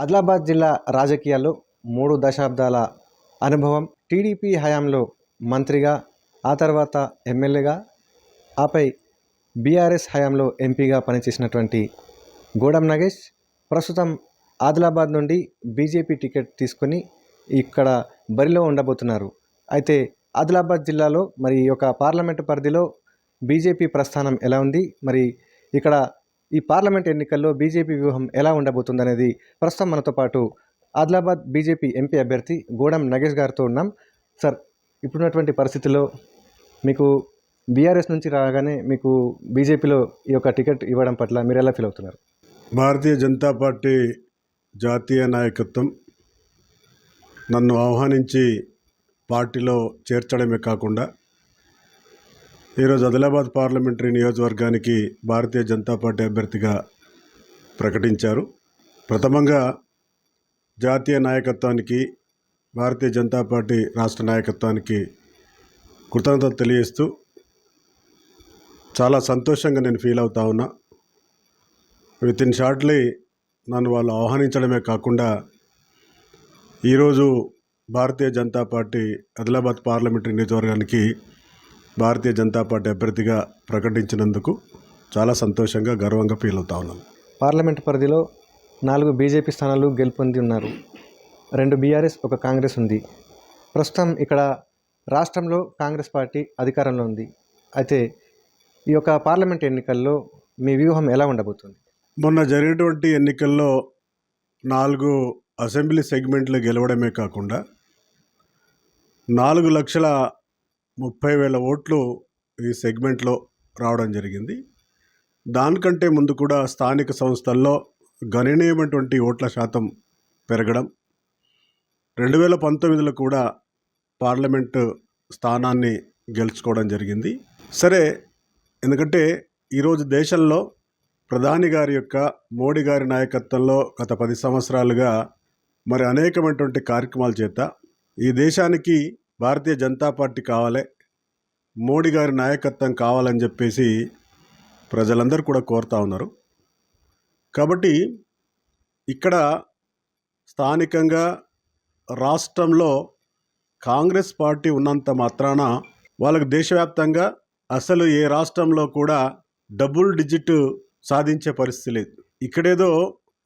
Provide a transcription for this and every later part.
ఆదిలాబాద్ జిల్లా రాజకీయాల్లో 3 దశాబ్దాల అనుభవం. టీడీపీ హయాంలో మంత్రిగా, ఆ తర్వాత ఎమ్మెల్యేగా, ఆపై బీఆర్ఎస్ హయాంలో ఎంపీగా పనిచేసినటువంటి గూడెం నగేష్ ప్రస్తుతం ఆదిలాబాద్ నుండి బీజేపీ టికెట్ తీసుకొని ఇక్కడ బరిలో ఉండబోతున్నారు. అయితే ఆదిలాబాద్ జిల్లాలో మరి ఈ యొక్క పార్లమెంటు పరిధిలో బీజేపీ ప్రస్థానం ఎలా ఉంది, మరి ఇక్కడ ఈ పార్లమెంట్ ఎన్నికల్లో బీజేపీ వ్యూహం ఎలా ఉండబోతుందనేది ప్రస్తుతం మనతో పాటు ఆదిలాబాద్ బీజేపీ ఎంపీ అభ్యర్థి గూడెం నగేష్ గారితో ఉన్నాం. సార్, ఇప్పుడున్నటువంటి పరిస్థితుల్లో మీకు బీఆర్ఎస్ నుంచి రాగానే మీకు బీజేపీలో ఈ యొక్క టికెట్ ఇవ్వడం పట్ల మీరు ఎలా ఫీల్ అవుతున్నారు? భారతీయ జనతా పార్టీ జాతీయ నాయకత్వం నన్ను ఆహ్వానించి పార్టీలో చేర్చడమే కాకుండా ఈరోజు ఆదిలాబాద్ పార్లమెంటరీ నియోజకవర్గానికి భారతీయ జనతా పార్టీ అభ్యర్థిగా ప్రకటించారు. ప్రథమంగా జాతీయ నాయకత్వానికి, భారతీయ జనతా పార్టీ రాష్ట్ర నాయకత్వానికి కృతజ్ఞతలు తెలియజేస్తూ చాలా సంతోషంగా నేను ఫీల్ అవుతా ఉన్నా. విత్ ఇన్ షార్ట్లీ నన్ను వాళ్ళు ఆహ్వానించడమే కాకుండా ఈరోజు భారతీయ జనతా పార్టీ ఆదిలాబాద్ పార్లమెంటరీ నియోజకవర్గానికి భారతీయ జనతా పార్టీ అభ్యర్థిగా ప్రకటించినందుకు చాలా సంతోషంగా, గర్వంగా ఫీల్ అవుతా ఉన్నాను. పార్లమెంట్ పరిధిలో 4 బీజేపీ స్థానాలు గెలుపొంది ఉన్నారు. 2 బీఆర్ఎస్, 1 కాంగ్రెస్ ఉంది. ప్రస్తుతం ఇక్కడ రాష్ట్రంలో కాంగ్రెస్ పార్టీ అధికారంలో ఉంది. అయితే ఈ యొక్క పార్లమెంట్ ఎన్నికల్లో మీ వ్యూహం ఎలా ఉండబోతుంది? మొన్న జరిగినటువంటి ఎన్నికల్లో 4 అసెంబ్లీ సెగ్మెంట్లు గెలవడమే కాకుండా 4,30,000 ఓట్లు ఈ సెగ్మెంట్లో రావడం జరిగింది. దానికంటే ముందు కూడా స్థానిక సంస్థల్లో గణనీయమైనటువంటి ఓట్ల శాతం పెరగడం, 2019లో కూడా పార్లమెంటు స్థానాన్ని గెలుచుకోవడం జరిగింది. సరే, ఎందుకంటే ఈరోజు దేశంలో ప్రధాని గారి యొక్క, మోడీ గారి నాయకత్వంలో గత 10 సంవత్సరాలుగా మరి అనేకమైనటువంటి కార్యక్రమాల చేత ఈ దేశానికి భారతీయ జనతా పార్టీ కావాలి, మోడీ గారి నాయకత్వం కావాలని చెప్పేసి ప్రజలందరూ కూడా కోరుతూ ఉన్నారు. కాబట్టి ఇక్కడ స్థానికంగా రాష్ట్రంలో కాంగ్రెస్ పార్టీ ఉన్నంత మాత్రాన వాళ్ళకు దేశవ్యాప్తంగా అసలు ఏ రాష్ట్రంలో కూడా డబుల్ డిజిట్ సాధించే పరిస్థితి లేదు. ఇక్కడేదో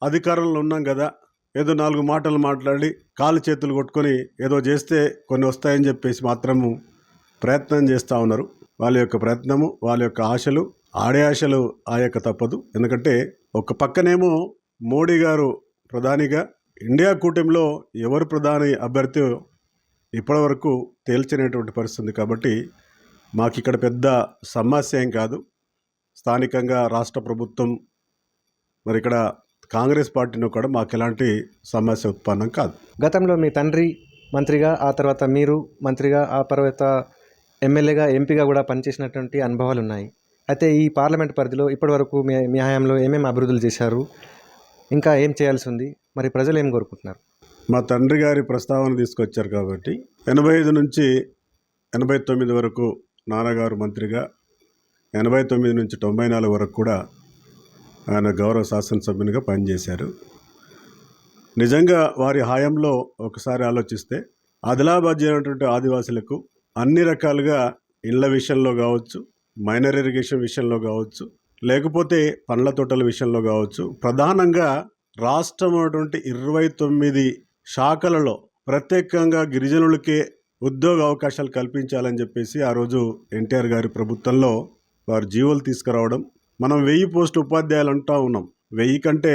అధికారంలో ఉన్నాం కదా, ఏదో 4 మాటలు మాట్లాడి కాళ్ళు చేతులు కొట్టుకొని ఏదో చేస్తే కొన్ని వస్తాయని చెప్పేసి మాత్రము ప్రయత్నం చేస్తూ ఉన్నారు. వాళ్ళ యొక్క ప్రయత్నము, వాళ్ళ యొక్క ఆశలు, ఆడే ఆశలు ఆయక తప్పదు. ఎందుకంటే ఒక పక్కనేమో మోడీ గారు ప్రధానిగా, ఇండియా కూటమిలో ఎవరు ప్రధాని అభ్యర్థి ఇప్పటివరకు తేల్చినటువంటి పరిస్థితి. కాబట్టి మాకు ఇక్కడ పెద్ద సమస్య ఏం కాదు. స్థానికంగా రాష్ట్ర ప్రభుత్వం మరి ఇక్కడ కాంగ్రెస్ పార్టీలో కూడా మాకు ఎలాంటి సమస్య ఉత్పన్నం కాదు. గతంలో మీ తండ్రి మంత్రిగా, ఆ తర్వాత మీరు మంత్రిగా, ఆ తర్వాత ఎమ్మెల్యేగా, ఎంపీగా కూడా పనిచేసినటువంటి అనుభవాలు ఉన్నాయి. అయితే ఈ పార్లమెంట్ పరిధిలో ఇప్పటివరకు మీ హయాంలో ఏమేమి అభివృద్ధులు చేశారు, ఇంకా ఏం చేయాల్సి ఉంది, మరి ప్రజలు ఏం కోరుకుంటున్నారు? మా తండ్రి గారి ప్రస్తావన తీసుకొచ్చారు కాబట్టి 85 నుంచి 89 వరకు నాన్నగారు మంత్రిగా, 89 నుంచి 94 వరకు కూడా ఆయన గౌరవ శాసనసభ్యునిగా పనిచేశారు. నిజంగా వారి హయాంలో ఒకసారి ఆలోచిస్తే ఆదిలాబాద్ అయినటువంటి ఆదివాసులకు అన్ని రకాలుగా ఇళ్ల విషయంలో కావచ్చు, మైనర్ ఇరిగేషన్ విషయంలో కావచ్చు, లేకపోతే పండ్ల తోటల విషయంలో కావచ్చు, ప్రధానంగా రాష్ట్రం ఉన్నటువంటి 29 శాఖలలో ప్రత్యేకంగా గిరిజనులకే ఉద్యోగ అవకాశాలు కల్పించాలని చెప్పేసి ఆ రోజు ఎన్టీఆర్ గారి ప్రభుత్వంలో వారు జీవోలు తీసుకురావడం. మనం 1000 పోస్ట్ ఉపాధ్యాయులు అంటూ ఉన్నాం. 1000 కంటే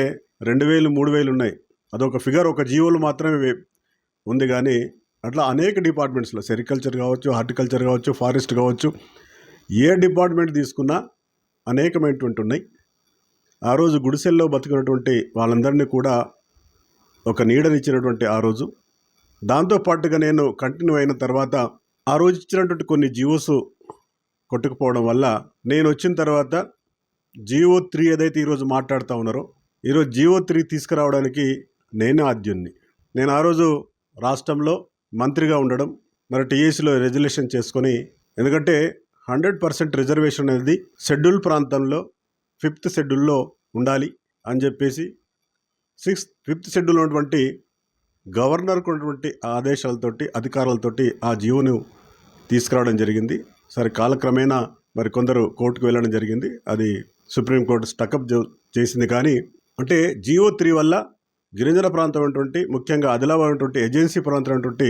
2000, 3000 ఉన్నాయి. అదొక ఫిగర్, ఒక జీవోలు మాత్రమే ఉంది. కానీ అట్లా అనేక డిపార్ట్మెంట్స్లో సెరికల్చర్ కావచ్చు, హార్టికల్చర్ కావచ్చు, ఫారెస్ట్ కావచ్చు, ఏ డిపార్ట్మెంట్ తీసుకున్నా అనేకమైనటువంటి ఉన్నాయి. ఆ రోజు గుడిసెల్లో బతుకున్నటువంటి వాళ్ళందరినీ కూడా ఒక నీడనిచ్చినటువంటి ఆ రోజు. దాంతోపాటుగా నేను కంటిన్యూ అయిన తర్వాత ఆ రోజు ఇచ్చినటువంటి కొన్ని జీవోస్ కొట్టుకుపోవడం వల్ల నేను వచ్చిన తర్వాత జీవో 3 ఏదైతే ఈరోజు మాట్లాడుతూ ఉన్నారో, ఈరోజు జీవో 3 తీసుకురావడానికి నేనే ఆద్యుణ్ణి. నేను ఆ రోజు రాష్ట్రంలో మంత్రిగా ఉండడం, మరి టీఏసీలో రెజల్యూషన్ చేసుకొని, ఎందుకంటే 100% రిజర్వేషన్ అనేది షెడ్యూల్ ప్రాంతంలో 5th షెడ్యూల్లో ఉండాలి అని చెప్పేసి ఫిఫ్త్ షెడ్యూల్ ఉన్నటువంటి గవర్నర్కు ఉన్నటువంటి ఆదేశాలతోటి అధికారాలతోటి ఆ జీవోను తీసుకురావడం జరిగింది. సరే కాలక్రమేణా మరి కొందరు కోర్టుకు వెళ్ళడం జరిగింది. అది సుప్రీంకోర్టు స్టకప్ చేసింది. కానీ అంటే జియో 3 వల్ల గిరిజన ప్రాంతం ఉన్నటువంటి ముఖ్యంగా ఆదిలాబాద్ ఉన్నటువంటి ఏజెన్సీ ప్రాంతం ఉన్నటువంటి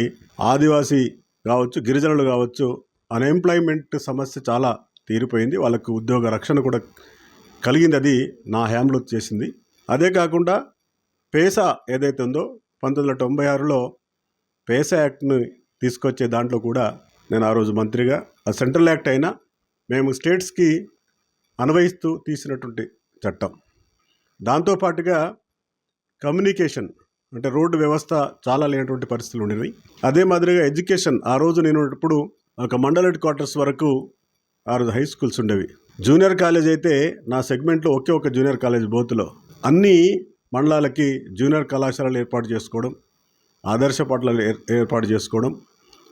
ఆదివాసీ కావచ్చు, గిరిజనులు కావచ్చు, అన్ఎంప్లాయ్మెంట్ సమస్య చాలా తీరిపోయింది. వాళ్ళకు ఉద్యోగ రక్షణ కూడా కలిగింది. అది నా హయాంలో చేసింది. అదే కాకుండా పేసా ఏదైతే ఉందో 1996లో పేసా యాక్ట్ని తీసుకొచ్చే దాంట్లో కూడా నేను ఆ రోజు మంత్రిగా, ఆ సెంట్రల్ యాక్ట్ అయినా మేము స్టేట్స్కి అన్వయిస్తూ తీసినటువంటి చట్టం. దాంతోపాటుగా కమ్యూనికేషన్ అంటే రోడ్డు వ్యవస్థ చాలా లేనటువంటి పరిస్థితులు ఉండేవి. అదే మాదిరిగా ఎడ్యుకేషన్, ఆ రోజు నేను ఇప్పుడు ఒక మండల్ హెడ్ క్వార్టర్స్ వరకు ఆ రోజు హై స్కూల్స్ ఉండేవి. జూనియర్ కాలేజ్ అయితే నా సెగ్మెంట్లో ఒకే ఒక జూనియర్ కాలేజ్ బోతులో అన్ని మండలాలకి జూనియర్ కళాశాలలు ఏర్పాటు చేసుకోవడం, ఆదర్శ పాఠశాలలు ఏర్పాటు చేసుకోవడం,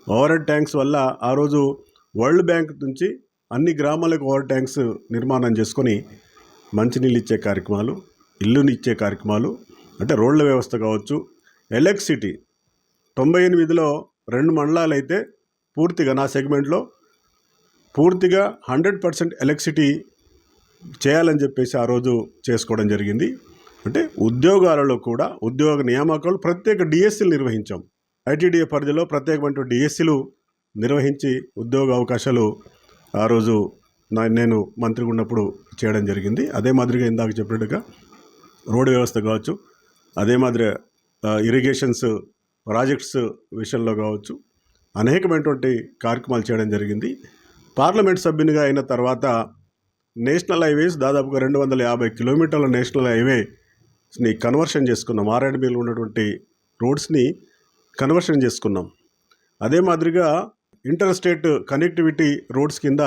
ఓవర్ హెడ్ ట్యాంక్స్ వల్ల ఆ రోజు వరల్డ్ బ్యాంక్ నుంచి అన్ని గ్రామాలకు ఓవర్ ట్యాంక్స్ నిర్మాణం చేసుకొని మంచినీళ్ళు ఇచ్చే కార్యక్రమాలు, ఇల్లుని ఇచ్చే కార్యక్రమాలు, అంటే రోడ్ల వ్యవస్థ కావచ్చు. ఎలక్ట్రిసిటీ 98లో 2 మండలాలు అయితే పూర్తిగా నా సెగ్మెంట్లో పూర్తిగా 100% ఎలక్ట్రిసిటీ చేయాలని చెప్పేసి ఆ రోజు చేసుకోవడం జరిగింది. అంటే ఉద్యోగాలలో కూడా ఉద్యోగ నియామకాలు ప్రత్యేక డిఎస్సీలు నిర్వహించాం. ఐటీడీఏ పరిధిలో ప్రత్యేకమైన డిఎస్సీలు నిర్వహించి ఉద్యోగ అవకాశాలు ఆ రోజు నేను మంత్రిగా ఉన్నప్పుడు చేయడం జరిగింది. అదే మాదిరిగా ఇందాక చెప్పినట్టుగా రోడ్డు వ్యవస్థ కావచ్చు, అదే మాదిరి ఇరిగేషన్స్ ప్రాజెక్ట్స్ విషయంలో కావచ్చు అనేకమైనటువంటి కార్యక్రమాలు చేయడం జరిగింది. పార్లమెంట్ సభ్యునిగా అయిన తర్వాత నేషనల్ హైవేస్ దాదాపుగా 250 కిలోమీటర్ల నేషనల్ హైవేస్ని కన్వర్షన్ చేసుకున్నాం. ఆర్ఎండ్బిలో ఉన్నటువంటి రోడ్స్ని కన్వర్షన్ చేసుకున్నాం. అదే మాదిరిగా ఇంటర్ స్టేట్ కనెక్టివిటీ రోడ్స్ కింద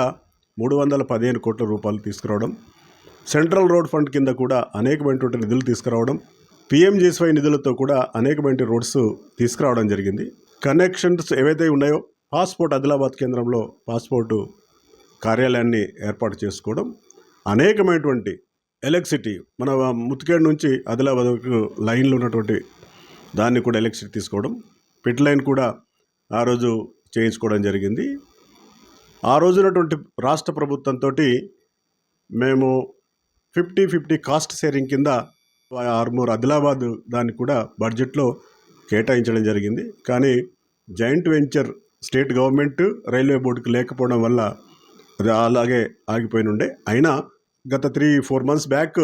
315 కోట్ల రూపాయలు తీసుకురావడం, సెంట్రల్ రోడ్ ఫండ్ కింద కూడా అనేకమైనటువంటి నిధులు తీసుకురావడం, పిఎంజేఎస్వై నిధులతో కూడా అనేకమైన రోడ్స్ తీసుకురావడం జరిగింది. కనెక్షన్స్ ఏవైతే ఉన్నాయో పాస్పోర్ట్ ఆదిలాబాద్ కేంద్రంలో పాస్పోర్టు కార్యాలయాన్ని ఏర్పాటు చేసుకోవడం, అనేకమైనటువంటి ఎలక్ట్రిసిటీ మన ముత్తికేడు నుంచి ఆదిలాబాద్కు లైన్లు ఉన్నటువంటి దాన్ని కూడా ఎలక్ట్రిసిటీ తీసుకోవడం, పిట్ లైన్ కూడా ఆ రోజు చేయించుకోవడం జరిగింది. ఆ రోజు ఉన్నటువంటి రాష్ట్ర ప్రభుత్వంతో మేము 50-50 కాస్ట్ షేరింగ్ కింద ఆర్మూర్ ఆదిలాబాద్ దాన్ని కూడా బడ్జెట్లో కేటాయించడం జరిగింది. కానీ joint venture state government railway బోర్డుకి లేకపోవడం వల్ల అది అలాగే ఆగిపోయి ఉండే. అయినా గత 3-4 మంత్స్ బ్యాక్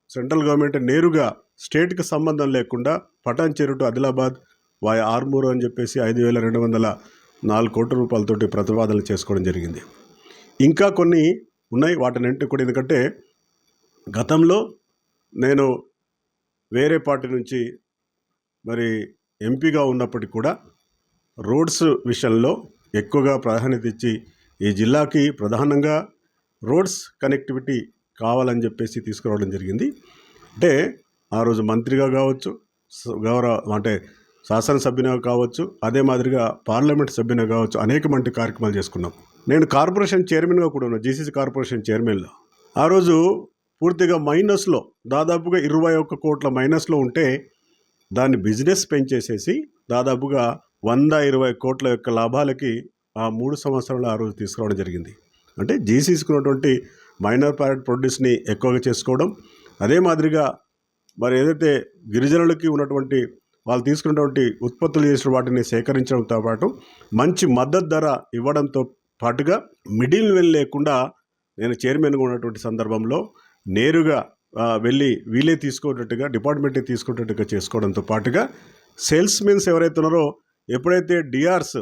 సెంట్రల్ గవర్నమెంట్ నేరుగా స్టేట్కి సంబంధం లేకుండా పటాన్ చెరు టు ఆదిలాబాద్ వాయా ఆర్మూరు అని చెప్పేసి 5,204 కోట్ల రూపాయలతోటి ప్రతిపాదనలు చేసుకోవడం జరిగింది. ఇంకా కొన్ని ఉన్నాయి, వాటినంటే కూడా ఎందుకంటే గతంలో నేను వేరే పార్టీ నుంచి మరి ఎంపీగా ఉన్నప్పటికీ కూడా రోడ్స్ విషయంలో ఎక్కువగా ప్రాధాన్యత ఇచ్చి ఈ జిల్లాకి ప్రధానంగా రోడ్స్ కనెక్టివిటీ కావాలని చెప్పేసి తీసుకురావడం జరిగింది. అంటే ఆ రోజు మంత్రిగా కావచ్చు, అంటే శాసనసభ్యునిగా కావచ్చు, అదే మాదిరిగా పార్లమెంట్ సభ్యునిగా కావచ్చు అనేకమంది కార్యక్రమాలు చేసుకున్నాం. నేను కార్పొరేషన్ చైర్మన్గా కూడా ఉన్నాను, జీసీసీ కార్పొరేషన్ చైర్మన్లో. ఆ రోజు పూర్తిగా మైనస్లో దాదాపుగా 21 కోట్ల మైనస్లో ఉంటే దాన్ని బిజినెస్ పెంచేసేసి దాదాపుగా 120 కోట్ల యొక్క లాభాలకి ఆ 3 సంవత్సరాలు ఆ రోజు తీసుకురావడం జరిగింది. అంటే జీసీసీకి ఉన్నటువంటి మైనర్ ప్రైవేట్ ప్రొడ్యూస్ని ఎక్కువగా చేసుకోవడం, అదే మాదిరిగా మరి ఏదైతే గిరిజనులకి ఉన్నటువంటి వాళ్ళు తీసుకున్నటువంటి ఉత్పత్తులు చేసిన వాటిని సేకరించడంతో పాటు మంచి మద్దతు ధర ఇవ్వడంతో పాటుగా మిడిల్ వెల్ లేకుండా నేను చైర్మన్గా ఉన్నటువంటి సందర్భంలో నేరుగా వెళ్ళి వీళ్ళే తీసుకున్నట్టుగా డిపార్ట్మెంటే తీసుకున్నట్టుగా చేసుకోవడంతో పాటుగా సేల్స్మెన్స్ ఎవరైతే ఉన్నారో ఎప్పుడైతే డిఆర్స్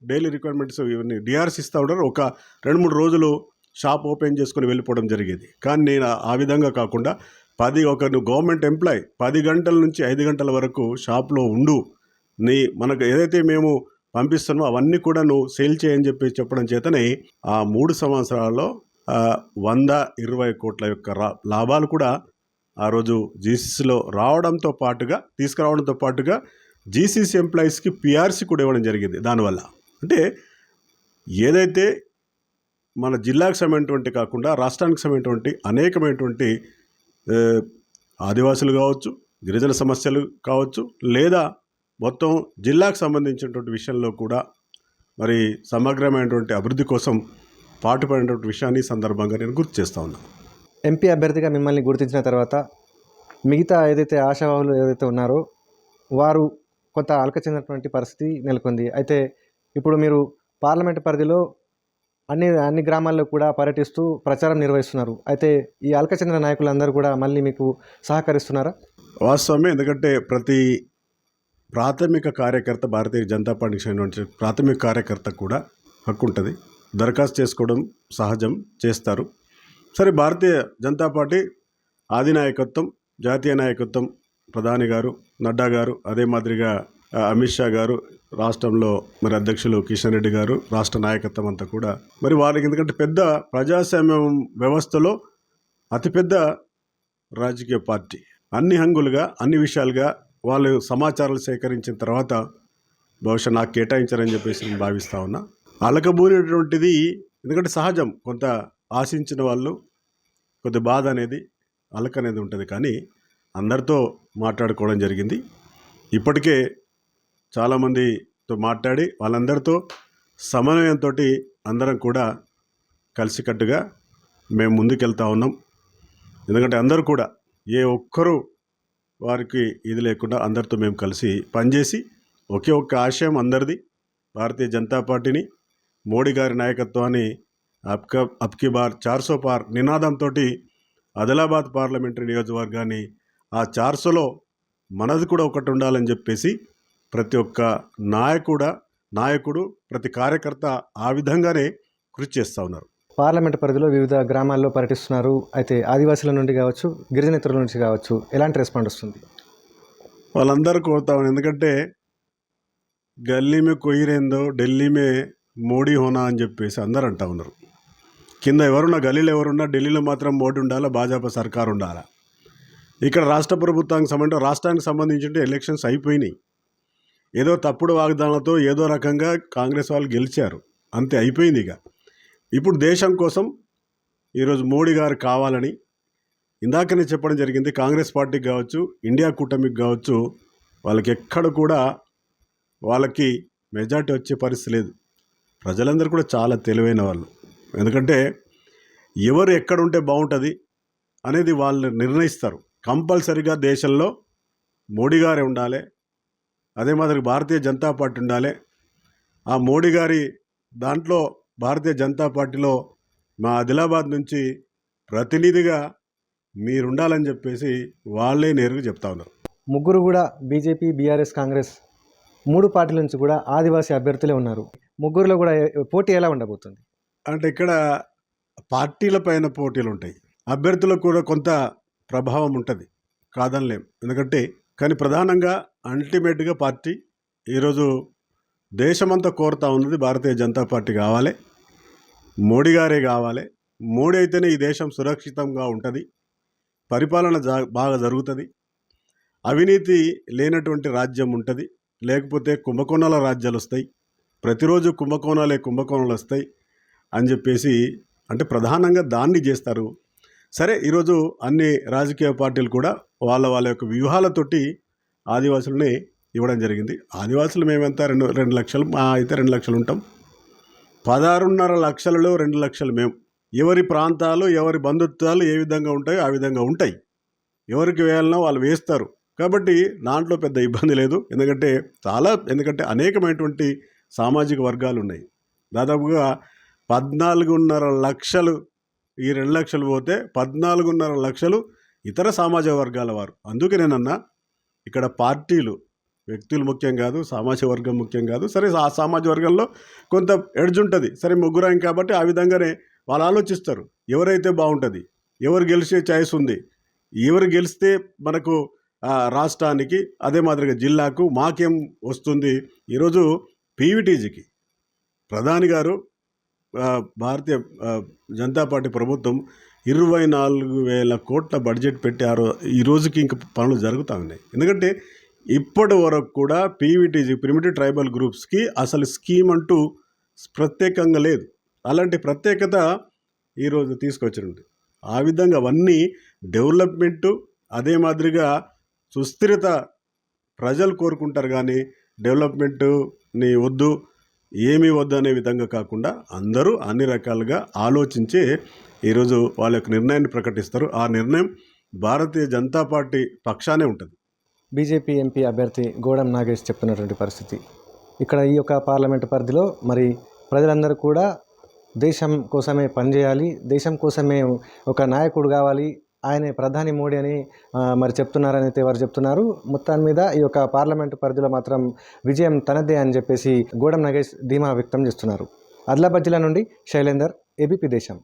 డైలీ రిక్వైర్మెంట్స్ ఇవన్నీ డిఆర్స్ ఇస్తూ ఉంటారో ఒక 2-3 రోజులు షాప్ ఓపెన్ చేసుకొని వెళ్ళిపోవడం జరిగేది. కానీ నేను ఆ విధంగా కాకుండా నువ్వు గవర్నమెంట్ ఎంప్లాయ్ 10 గంటల నుంచి 5 గంటల వరకు షాప్లో ఉండు, మనకు ఏదైతే మేము పంపిస్తున్నామో అవన్నీ కూడా నువ్వు సేల్ చేయని చెప్పి చెప్పడం చేతనే ఆ 3 సంవత్సరాల్లో 120 కోట్ల యొక్క లాభాలు కూడా ఆ రోజు జీసీసీలో రావడంతో పాటుగా తీసుకురావడంతో పాటుగా జీసీసీ ఎంప్లాయీస్కి పిఆర్సీ కూడా ఇవ్వడం జరిగింది. దానివల్ల అంటే ఏదైతే మన జిల్లాకు సంబంధించినటువంటి కాకుండా రాష్ట్రానికి సంబంధించినటువంటి అనేకమైనటువంటి ఆదివాసులు కావచ్చు, గిరిజన సమస్యలు కావచ్చు, లేదా మొత్తం జిల్లాకు సంబంధించినటువంటి విషయంలో కూడా మరి సమగ్రమైనటువంటి అభివృద్ధి కోసం పాటుపడినటువంటి విషయాన్ని ఈ సందర్భంగా నేను గుర్తు చేస్తూ ఉన్నాను. ఎంపీ అభ్యర్థిగా మిమ్మల్ని గుర్తించిన తర్వాత మిగతా ఏదైతే ఆశావాహులు ఏదైతే ఉన్నారో వారు కొంత అలక చెందినటువంటి పరిస్థితి నెలకొంది. అయితే ఇప్పుడు మీరు పార్లమెంట్ పరిధిలో అన్ని గ్రామాల్లో కూడా పర్యటిస్తూ ప్రచారం నిర్వహిస్తున్నారు. అయితే ఈ అలక చెందిన నాయకులందరూ కూడా మళ్ళీ మీకు సహకరిస్తున్నారా? వాస్తవమే. ఎందుకంటే ప్రతి ప్రాథమిక కార్యకర్త, భారతీయ జనతా పార్టీకి చెందిన ప్రాథమిక కార్యకర్త కూడా హక్కు ఉంటుంది. దరఖాస్తు చేసుకోవడం సహజం, చేస్తారు. సరే, భారతీయ జనతా పార్టీ ఆదినాయకత్వం, జాతీయ నాయకత్వం, ప్రధాని గారు నడ్డా గారు, అదే మాదిరిగా అమిత్ షా గారు, రాష్ట్రంలో మరి అధ్యక్షులు కిషన్ రెడ్డి గారు, రాష్ట్ర నాయకత్వం అంతా కూడా మరి వారికి, ఎందుకంటే పెద్ద ప్రజాస్వామ్యం వ్యవస్థలో అతిపెద్ద రాజకీయ పార్టీ, అన్ని హంగులుగా అన్ని విషయాలుగా వాళ్ళు సమాచారాలు సేకరించిన తర్వాత బహుశా నాకు కేటాయించారని చెప్పేసి నేను భావిస్తూ ఉన్నా. అలకబూరినటువంటిది ఎందుకంటే సహజం, కొంత ఆశించిన వాళ్ళు కొద్ది బాధ అనేది, అలక అనేది ఉంటుంది. కానీ అందరితో మాట్లాడుకోవడం జరిగింది. ఇప్పటికే చాలామందితో మాట్లాడి వాళ్ళందరితో సమన్వయంతో అందరం కూడా కలిసికట్టుగా మేము ముందుకెళ్తా ఉన్నాం. ఎందుకంటే అందరూ కూడా ఏ ఒక్కరూ వారికి ఇది లేకుండా అందరితో మేము కలిసి పనిచేసి ఒకే ఒక్క ఆశయం అందరిది, భారతీయ జనతా పార్టీని, మోడీ గారి నాయకత్వాన్ని అబ్కి బార్ 400 పార్ నినాదంతో ఆదిలాబాద్ పార్లమెంటరీ నియోజకవర్గాన్ని ఆ 400లో మనది కూడా ఒకటి ఉండాలని చెప్పేసి ప్రతి ఒక్క నాయకుడు ప్రతి కార్యకర్త ఆ విధంగానే కృషి చేస్తూ ఉన్నారు. పార్లమెంట్ పరిధిలో వివిధ గ్రామాల్లో పర్యటిస్తున్నారు. అయితే ఆదివాసుల నుండి కావచ్చు, గిరిజనేతరుల నుంచి కావచ్చు, ఎలాంటి రెస్పాండ్ వస్తుంది? వాళ్ళందరూ కోరుతా ఉన్నారు. ఎందుకంటే గల్లీ మే కోయి రేందో ఢిల్లీ మే మోడీ హోనా అని చెప్పేసి అందరూ అంటూ ఉన్నారు. కింద ఎవరున్నా, గల్లీలో ఎవరున్నా ఢిల్లీలో మాత్రం మోడీ ఉండాలా, భాజపా సర్కారు ఉండాలా. ఇక్కడ రాష్ట్రానికి సంబంధించి ఎలక్షన్స్ అయిపోయినాయి. ఏదో తప్పుడు వాగ్దానాలతో ఏదో రకంగా కాంగ్రెస్ వాళ్ళు గెలిచారు, అంతే, అయిపోయింది. ఇప్పుడు దేశం కోసం ఈరోజు మోడీ గారు కావాలని ఇందాకనే చెప్పడం జరిగింది. కాంగ్రెస్ పార్టీకి కావచ్చు, ఇండియా కూటమికి కావచ్చు, వాళ్ళకి ఎక్కడ కూడా వాళ్ళకి మెజార్టీ వచ్చే పరిస్థితి లేదు. ప్రజలందరూ కూడా చాలా తెలివైన వాళ్ళు. ఎందుకంటే ఎవరు ఎక్కడ ఉంటే బాగుంటుంది అనేది వాళ్ళు నిర్ణయిస్తారు. కంపల్సరిగా దేశంలో మోడీ గారే ఉండాలి, అదే మాదిరి భారతీయ జనతా పార్టీ ఉండాలి. ఆ మోడీ గారి దాంట్లో భారతీయ జనతా పార్టీలో మా ఆదిలాబాద్ నుంచి ప్రతినిధిగా మీరుండాలని చెప్పేసి వాళ్ళే నేరుగా చెప్తా ఉన్నారు. ముగ్గురు కూడా బీజేపీ, బీఆర్ఎస్, కాంగ్రెస్ 3 పార్టీల నుంచి కూడా ఆదివాసీ అభ్యర్థులే ఉన్నారు. ముగ్గురులో కూడా పోటీ ఎలా ఉండబోతుంది? అంటే ఇక్కడ పార్టీల పైన పోటీలు ఉంటాయి, అభ్యర్థులకు కూడా కొంత ప్రభావం ఉంటుంది, కాదనలేం. ఎందుకంటే కానీ ప్రధానంగా అల్టిమేట్గా పార్టీ ఈరోజు దేశమంతా కోరుతా ఉన్నది భారతీయ జనతా పార్టీ కావాలి, మోడీ గారే కావాలి. మోడీ అయితేనే ఈ దేశం సురక్షితంగా ఉంటుంది, పరిపాలన బాగా జరుగుతుంది, అవినీతి లేనటువంటి రాజ్యం ఉంటుంది. లేకపోతే కుంభకోణాల రాజ్యాలు వస్తాయి, ప్రతిరోజు కుంభకోణాలు వస్తాయి అని చెప్పేసి అంటే ప్రధానంగా దాన్ని చేస్తారు. సరే, ఈరోజు అన్ని రాజకీయ పార్టీలు కూడా వాళ్ళ యొక్క వ్యూహాలతోటి ఆదివాసులని ఇవ్వడం జరిగింది. ఆదివాసులు మేమెంత 2 లక్షలు, మా అయితే 2 లక్షలు ఉంటాం. 16.5 లక్షలలో 2 లక్షలు మేము. ఎవరి ప్రాంతాలు, ఎవరి బంధుత్వాలు ఏ విధంగా ఉంటాయో ఆ విధంగా ఉంటాయి. ఎవరికి వేయాలనో వాళ్ళు వేస్తారు. కాబట్టి దాంట్లో పెద్ద ఇబ్బంది లేదు. ఎందుకంటే అనేకమైనటువంటి సామాజిక వర్గాలు ఉన్నాయి. దాదాపుగా 14.5 లక్షలు, ఈ 2 లక్షలు పోతే 14.5 లక్షలు ఇతర సామాజిక వర్గాల వారు. అందుకే నేనన్నా ఇక్కడ పార్టీలు, వ్యక్తులు ముఖ్యం కాదు, సామాజిక వర్గం ముఖ్యం కాదు. సరే, ఆ సామాజిక వర్గంలో కొంత ఎడ్జ్ ఉంటుంది. సరే, ముగ్గురాం కాబట్టి ఆ విధంగానే వాళ్ళు ఆలోచిస్తారు. ఎవరైతే బాగుంటుంది, ఎవరు గెలిచే ఛాయిస్ ఉంది, ఎవరు గెలిస్తే మనకు రాష్ట్రానికి, అదే మాదిరిగా జిల్లాకు మాకేం వస్తుంది. ఈరోజు పీవీటీజీకి ప్రధాని గారు, భారతీయ జనతా పార్టీ ప్రభుత్వం 24,000 కోట్ల బడ్జెట్ పెట్టారు. ఈ రోజుకి ఇంక పనులు జరుగుతూ ఉన్నాయి. ఎందుకంటే ఇప్పటి వరకు కూడా పీవీటీజీ, ప్రిమిటివ్ ట్రైబల్ గ్రూప్స్కి అసలు స్కీమ్ అంటూ ప్రత్యేకంగా లేదు. అలాంటి ప్రత్యేకత ఈరోజు తీసుకొచ్చినది. ఆ విధంగా అవన్నీ డెవలప్మెంటు, అదే మాదిరిగా సుస్థిరత ప్రజలు కోరుకుంటారు, కానీ డెవలప్మెంట్ని వద్దు, ఏమీ వద్దు అనే విధంగా కాకుండా అందరూ అన్ని రకాలుగా ఆలోచించి ఈరోజు వాళ్ళ యొక్క నిర్ణయాన్ని ప్రకటిస్తారు. ఆ నిర్ణయం భారతీయ జనతా పార్టీ పక్షానే ఉంటుంది. బీజేపీ ఎంపీ అభ్యర్థి గోడం నాగేష్ చెప్తున్నటువంటి పరిస్థితి. ఇక్కడ ఈ యొక్క పార్లమెంటు పరిధిలో మరి ప్రజలందరూ కూడా దేశం కోసమే పనిచేయాలి, దేశం కోసమే ఒక నాయకుడు కావాలి, ఆయనే ప్రధాని మోడీ అని మరి చెప్తున్నారని అయితే వారు చెప్తున్నారు. మొత్తం మీద ఈ యొక్క పార్లమెంటు పరిధిలో మాత్రం విజయం తనదే అని చెప్పేసి గోడం నాగేష్ ధీమా వ్యక్తం చేస్తున్నారు. ఆదిలాబాద్ జిల్లా నుండి శైలేందర్, ఏబీపీ దేశం.